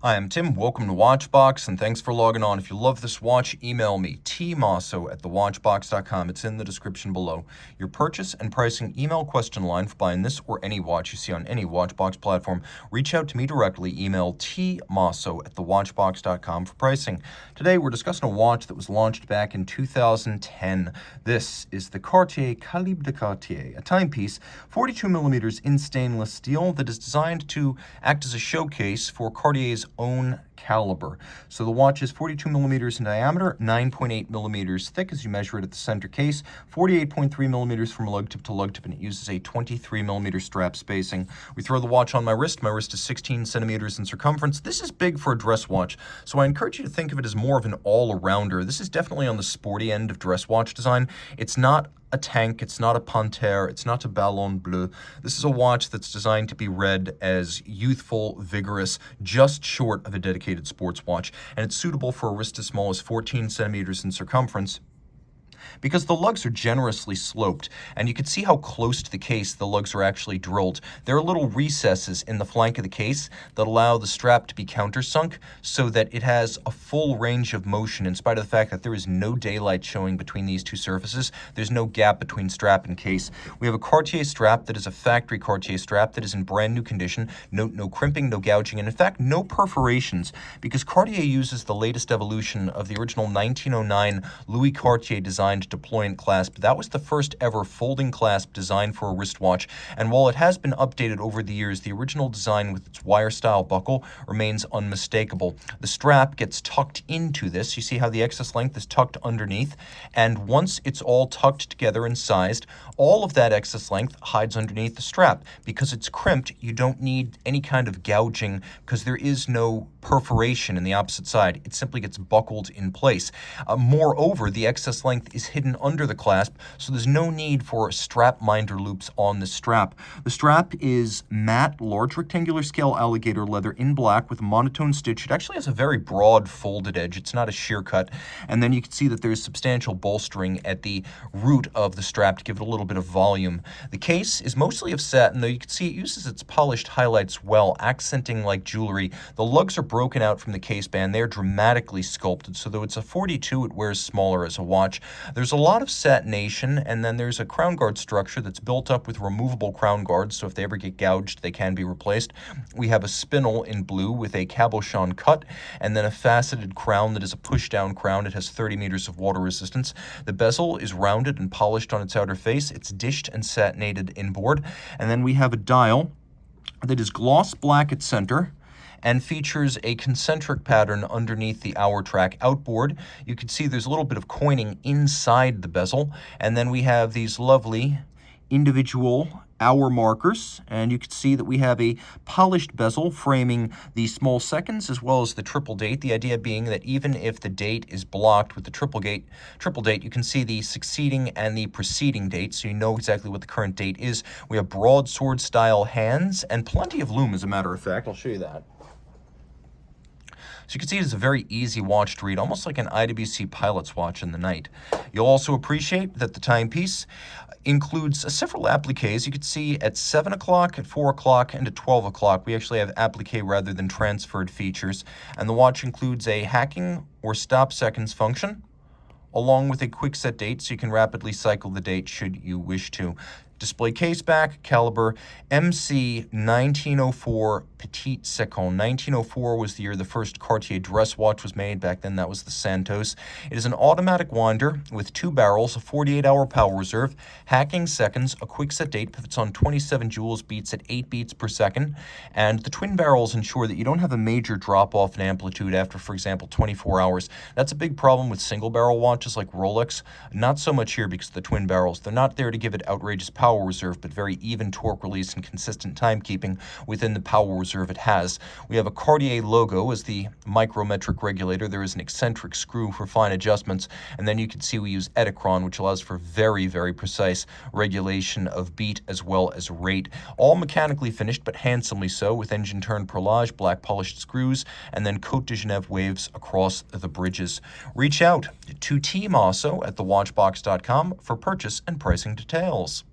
Hi, I'm Tim. Welcome to Watchbox, and thanks for logging on. If you love this watch, email me, tmosso@thewatchbox.com. It's in the description below. Your purchase and pricing email question line for buying this or any watch you see on any Watchbox platform. Reach out to me directly. Email tmosso@thewatchbox.com for pricing. Today, we're discussing a watch that was launched back in 2010. This is the Cartier Calibre de Cartier, a timepiece, 42 millimeters in stainless steel that is designed to act as a showcase for Cartier's own caliber. So the watch is 42 millimeters in diameter, 9.8 millimeters thick as you measure it at the center case, 48.3 millimeters from lug tip to lug tip, and it uses a 23 millimeter strap spacing. We throw the watch on my wrist. My wrist is 16 centimeters in circumference. This is big for a dress watch, so I encourage you to think of it as more of an all-arounder. This is definitely on the sporty end of dress watch design. It's not a tank, it's not a panthère, it's not a ballon bleu. This is a watch that's designed to be read as youthful, vigorous, just short of a dedicated sports watch, and it's suitable for a wrist as small as 14 centimeters in circumference, because the lugs are generously sloped, and you can see how close to the case the lugs are actually drilled. There are little recesses in the flank of the case that allow the strap to be countersunk so that it has a full range of motion in spite of the fact that there is no daylight showing between these two surfaces. There's no gap between strap and case. We have a Cartier strap that is a factory Cartier strap that is in brand new condition. No crimping, no gouging, and in fact no perforations, because Cartier uses the latest evolution of the original 1909 Louis Cartier designed deployant clasp. That was the first ever folding clasp designed for a wristwatch, and while it has been updated over the years, the original design with its wire style buckle remains unmistakable. The strap gets tucked into this. You see how the excess length is tucked underneath, and once it's all tucked together and sized, all of that excess length hides underneath the strap. Because it's crimped, you don't need any kind of gouging because there is no perforation in the opposite side. It simply gets buckled in place. Moreover, the excess length is hidden under the clasp, so there's no need for strap minder loops on the strap. The strap is matte, large rectangular scale alligator leather in black with a monotone stitch. It actually has a very broad folded edge. It's not a sheer cut. And then you can see that there's substantial bolstering at the root of the strap to give it a little bit of volume. The case is mostly of satin, though you can see it uses its polished highlights well, accenting like jewelry. The lugs are broken out from the case band. They're dramatically sculpted, so though it's a 42, it wears smaller as a watch. There's a lot of satination, and then there's a crown guard structure that's built up with removable crown guards, so if they ever get gouged, they can be replaced. We have a spinel in blue with a cabochon cut, and then a faceted crown that is a push-down crown. It has 30 meters of water resistance. The bezel is rounded and polished on its outer face. It's dished and satinated inboard. And then we have a dial that is gloss black at center and features a concentric pattern underneath the hour track outboard. You can see there's a little bit of coining inside the bezel, and then we have these lovely individual hour markers, and you can see that we have a polished bezel framing the small seconds as well as the triple date. The idea being that even if the date is blocked with the triple date, you can see the succeeding and the preceding date, so you know exactly what the current date is. We have broadsword style hands and plenty of lume, as a matter of fact. I'll show you that. So you can see it's a very easy watch to read, almost like an IWC pilot's watch in the night. You'll also appreciate that the timepiece includes several appliques. You can see at 7 o'clock, at 4 o'clock, and at 12 o'clock. We actually have applique rather than transferred features. And the watch includes a hacking or stop seconds function, along with a quick set date, so you can rapidly cycle the date should you wish to. Display case back, caliber MC 1904 Petit Second. 1904 was the year the first Cartier dress watch was made. Back then that was the Santos. It is an automatic winder with 2 barrels, a 48-hour power reserve, hacking seconds, a quick set date, pivots on 27 joules, beats at 8 beats per second, and the twin barrels ensure that you don't have a major drop-off in amplitude after, for example, 24 hours. That's a big problem with single-barrel watches like Rolex. Not so much here because of the twin barrels. They're not there to give it outrageous power reserve, but very even torque release and consistent timekeeping within the power reserve it has. We have a Cartier logo as the micrometric regulator. There is an eccentric screw for fine adjustments, and then you can see we use Etikron, which allows for very, very precise regulation of beat as well as rate. All mechanically finished, but handsomely so, with engine turned perlage, black polished screws, and then Côte de Genève waves across the bridges. Reach out to Team Mosso at thewatchbox.com for purchase and pricing details.